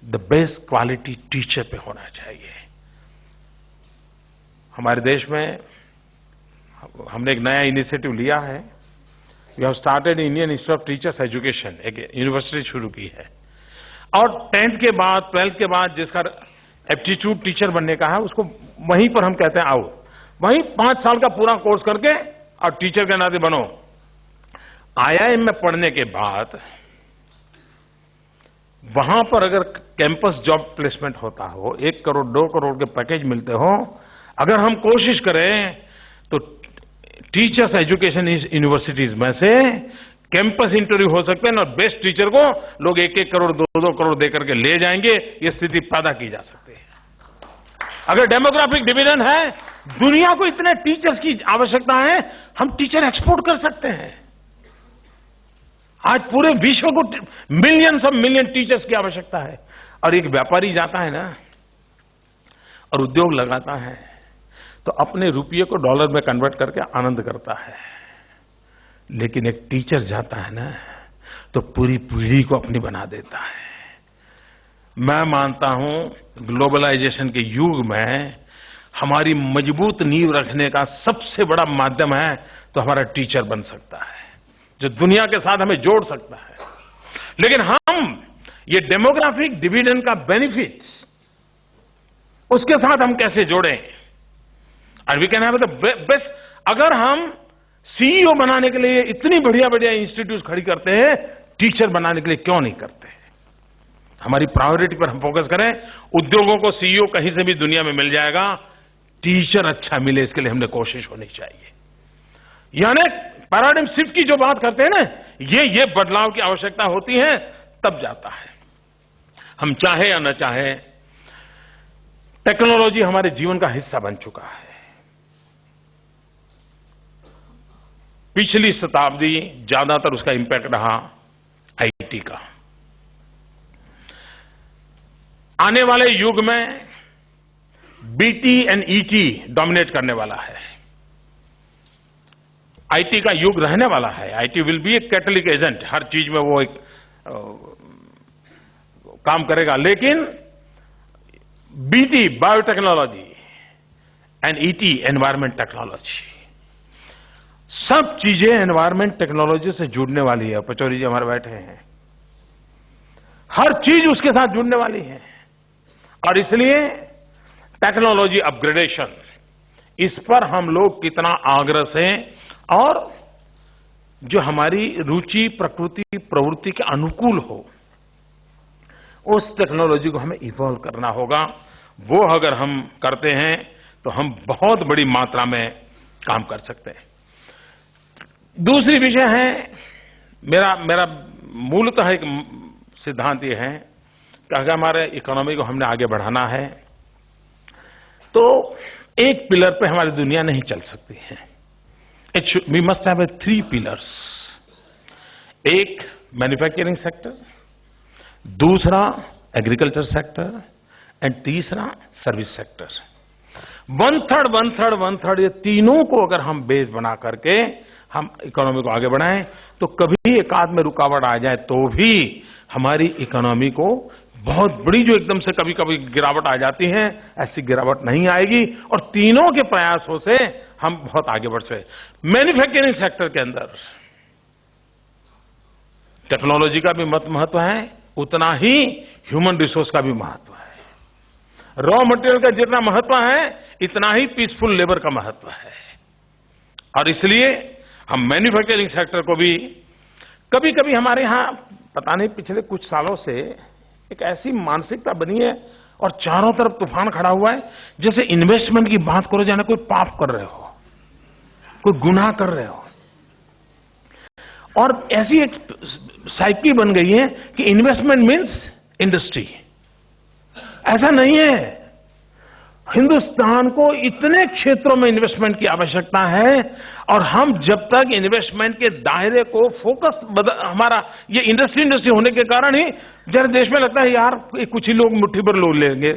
The best quality teacher पे होना चाहिए। हमारे देश में हमने एक नया इनिशिएटिव लिया है। We have started Indian Institute of teachers education, एक यूनिवर्सिटी शुरू की है, और 10th के बाद 12th के बाद जिसका एप्टीट्यूड टीचर बनने का है उसको वहीं पर हम कहते हैं आओ, वहीं 5 साल का पूरा कोर्स करके और टीचर के नाते बनो। IIM में पढ़ने के बाद वहां पर अगर कैंपस जॉब प्लेसमेंट होता हो, 1 करोड़ 2 करोड़ के पैकेज मिलते हो, अगर हम कोशिश करें तो टीचर्स एजुकेशन यूनिवर्सिटीज में से कैंपस इंटरव्यू हो सकते हैं और बेस्ट टीचर को लोग 1-1 करोड़ 2-2 करोड़ देकर के ले जाएंगे। ये स्थिति पैदा की जा सकती है। अगर डेमोग्राफिक डिवीजन है, दुनिया को इतने टीचर्स की आवश्यकता है, हम टीचर एक्सपोर्ट कर सकते हैं। आज पूरे विश्व को मिलियन टीचर्स की आवश्यकता है। और एक व्यापारी जाता है ना और उद्योग लगाता है तो अपने रुपये को डॉलर में कन्वर्ट करके आनंद करता है, लेकिन एक टीचर जाता है ना तो पूरी पीढ़ी को अपनी बना देता है। मैं मानता हूं ग्लोबलाइजेशन के युग में हमारी मजबूत नींव रखने का सबसे बड़ा माध्यम है तो हमारा टीचर बन सकता है, जो दुनिया के साथ हमें जोड़ सकता है। लेकिन हम ये डेमोग्राफिक डिवीजन का बेनिफिट उसके साथ हम कैसे जोड़ें? और we can have the best. अगर हम सीईओ बनाने के लिए इतनी बढ़िया बढ़िया इंस्टीट्यूट खड़ी करते हैं, टीचर बनाने के लिए क्यों नहीं करते? हमारी प्रायोरिटी पर हम फोकस करें। उद्योगों को सीईओ कहीं से भी दुनिया में मिल जाएगा, टीचर अच्छा मिले इसके लिए हमने कोशिश होनी चाहिए। यानी पैराडाइम शिफ्ट की जो बात करते हैं ना, ये बदलाव की आवश्यकता होती है, तब जाता है। हम चाहे या न चाहे, टेक्नोलॉजी हमारे जीवन का हिस्सा बन चुका है। पिछली शताब्दी ज्यादातर उसका इंपैक्ट रहा आईटी का। आने वाले युग में बीटी एंड ईटी डोमिनेट करने वाला है। आईटी का युग रहने वाला है। IT will be a catalytic agent, हर चीज में वो एक काम करेगा। लेकिन BT biotechnology and ET environment technology, सब चीजें एनवायरमेंट टेक्नोलॉजी से जुड़ने वाली है। पचौरी जी हमारे बैठे हैं, हर चीज उसके साथ जुड़ने वाली है। और इसलिए टेक्नोलॉजी अपग्रेडेशन, इस पर हम लोग कितना आग्रह से, और जो हमारी रुचि प्रकृति प्रवृत्ति के अनुकूल हो, उस टेक्नोलॉजी को हमें इवॉल्व करना होगा। वो अगर हम करते हैं तो हम बहुत बड़ी मात्रा में काम कर सकते हैं। दूसरी विषय है, मेरा मूलतः एक सिद्धांत ये है कि अगर हमारे इकोनॉमी को हमने आगे बढ़ाना है तो एक पिलर पे हमारी दुनिया नहीं चल सकती है। We must have 3 pillars. एक मैन्युफैक्चरिंग सेक्टर, दूसरा एग्रीकल्चर सेक्टर, एंड तीसरा सर्विस सेक्टर। 1/3 ये तीनों को अगर हम बेस बना करके हम इकोनॉमी को आगे बढ़ाएं तो कभी एक आध में रुकावट आ जाए तो भी हमारी इकोनॉमी को बहुत बड़ी, जो एकदम से कभी कभी गिरावट आ जाती है, ऐसी गिरावट नहीं आएगी। और तीनों के प्रयासों से हम बहुत आगे बढ़ सकते। मैन्युफैक्चरिंग सेक्टर के अंदर टेक्नोलॉजी का भी महत्व है, उतना ही ह्यूमन रिसोर्स का भी महत्व है। रॉ मटेरियल का जितना महत्व है, इतना ही पीसफुल लेबर का महत्व है। और इसलिए हम मैन्युफैक्चरिंग सेक्टर को भी, कभी कभी हमारे यहां पता नहीं पिछले कुछ सालों से एक ऐसी मानसिकता बनी है और चारों तरफ तूफान खड़ा हुआ है, जैसे इन्वेस्टमेंट की बात करो जाने कोई पाप कर रहे हो, कोई गुनाह कर रहे हो। और ऐसी एक साइकिल बन गई है कि इन्वेस्टमेंट मीन्स इंडस्ट्री। ऐसा नहीं है। हिंदुस्तान को इतने क्षेत्रों में इन्वेस्टमेंट की आवश्यकता है, और हम जब तक इन्वेस्टमेंट के दायरे को फोकस हमारा ये इंडस्ट्री होने के कारण ही जरा देश में लगता है यार कुछ ही लोग मुट्ठी भर लोग लेंगे।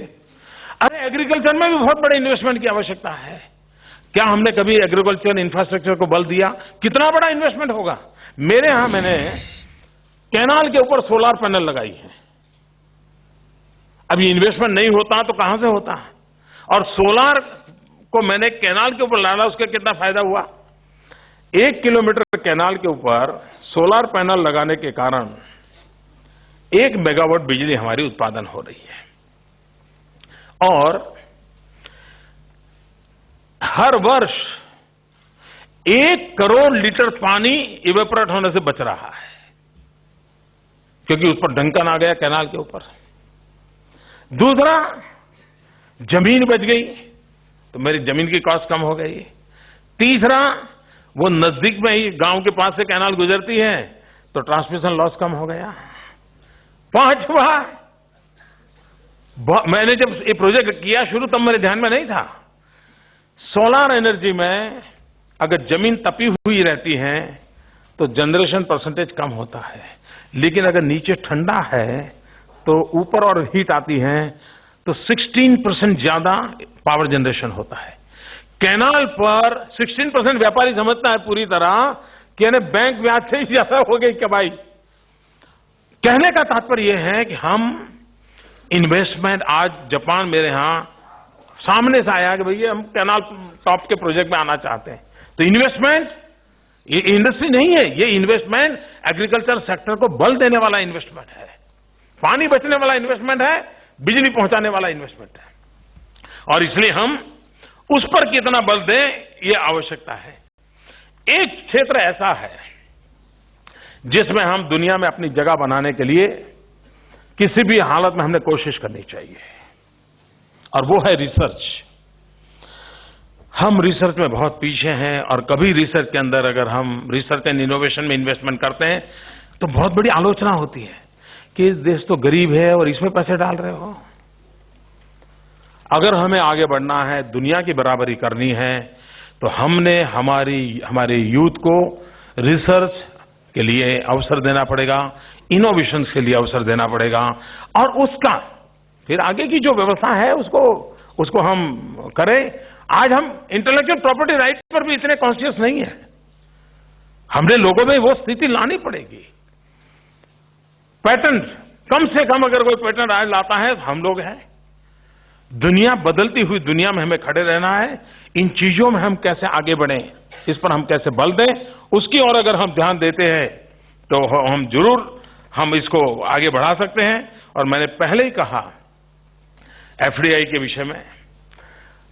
अरे एग्रीकल्चर में भी बहुत बड़े इन्वेस्टमेंट की आवश्यकता है। क्या हमने कभी एग्रीकल्चर इंफ्रास्ट्रक्चर को बल दिया? कितना बड़ा इन्वेस्टमेंट होगा। मेरे यहां मैंने कैनाल के ऊपर सोलर पैनल लगाई है। अभी इन्वेस्टमेंट नहीं होता तो कहां से होता? और सोलार को मैंने कैनाल के ऊपर डाला, उसका कितना फायदा हुआ? 1 किलोमीटर कैनाल के ऊपर सोलार पैनल लगाने के कारण 1 मेगावाट बिजली हमारी उत्पादन हो रही है। और हर वर्ष 1 करोड़ लीटर पानी इवेपोरेट होने से बच रहा है, क्योंकि उस पर ढक्कन आ गया कैनाल के ऊपर। दूसरा, जमीन बच गई तो मेरी जमीन की कॉस्ट कम हो गई। तीसरा, वो नजदीक में ही गांव के पास से कैनाल गुजरती है तो ट्रांसमिशन लॉस कम हो गया। पांचवा, मैंने जब ये प्रोजेक्ट किया शुरू तब मेरे ध्यान में नहीं था, सोलर एनर्जी में अगर जमीन तपी हुई रहती है तो जनरेशन परसेंटेज कम होता है, लेकिन अगर नीचे ठंडा है तो ऊपर और हीट आती है तो 16% ज्यादा पावर जनरेशन होता है। कैनाल पर 16% व्यापारी समझता है पूरी तरह कि यानी बैंक ब्याज से ही ज्यादा हो गई कमाई। कहने का तात्पर्य यह है कि हम इन्वेस्टमेंट, आज जापान मेरे यहां सामने से आया कि भैया हम कैनाल टॉप के प्रोजेक्ट में आना चाहते हैं, तो इन्वेस्टमेंट ये इंडस्ट्री नहीं है, ये इन्वेस्टमेंट एग्रीकल्चर सेक्टर को बल देने वाला इन्वेस्टमेंट है, पानी बचने वाला इन्वेस्टमेंट है, बिजली पहुंचाने वाला इन्वेस्टमेंट है। और इसलिए हम उस पर कितना बल दें, ये आवश्यकता है। एक क्षेत्र ऐसा है जिसमें हम दुनिया में अपनी जगह बनाने के लिए किसी भी हालत में हमने कोशिश करनी चाहिए, और वो है रिसर्च। हम रिसर्च में बहुत पीछे हैं, और कभी रिसर्च के अंदर अगर हम रिसर्च एंड इनोवेशन में इन्वेस्टमेंट करते हैं तो बहुत बड़ी आलोचना होती है कि इस देश तो गरीब है और इसमें पैसे डाल रहे हो। अगर हमें आगे बढ़ना है, दुनिया की बराबरी करनी है, तो हमने हमारे यूथ को रिसर्च के लिए अवसर देना पड़ेगा, इनोवेशन के लिए अवसर देना पड़ेगा, और उसका फिर आगे की जो व्यवस्था है उसको हम करें। आज हम इंटेलेक्चुअल प्रॉपर्टी राइट पर भी इतने कॉन्शियस नहीं है, हमने लोगों में वो स्थिति लानी पड़ेगी। पेटेंट, कम से कम अगर कोई पेटेंट आज लाता है तो हम लोग हैं। दुनिया बदलती हुई दुनिया में हमें खड़े रहना है। इन चीजों में हम कैसे आगे बढ़ें, इस पर हम कैसे बल दें, उसकी ओर अगर हम ध्यान देते हैं तो हम जरूर हम इसको आगे बढ़ा सकते हैं। और मैंने पहले ही कहा, एफडीआई के विषय में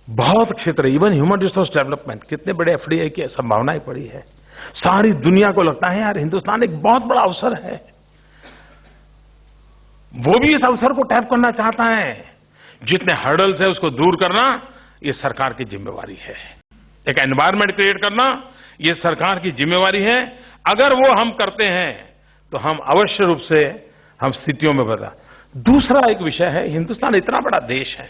बहुत क्षेत्र, इवन ह्यूमन रिसोर्स डेवलपमेंट, कितने बड़े एफडीआई की संभावनाएं पड़ी है। सारी दुनिया को लगता है यार हिंदुस्तान एक बहुत बड़ा अवसर है, वो भी इस अवसर को टैप करना चाहता है। जितने हर्डल्स है उसको दूर करना ये सरकार की जिम्मेवारी है। एक एनवायरनमेंट क्रिएट करना ये सरकार की जिम्मेवारी है। अगर वो हम करते हैं तो हम अवश्य रूप से हम स्थितियों में बदला। दूसरा एक विषय है, हिंदुस्तान इतना बड़ा देश है,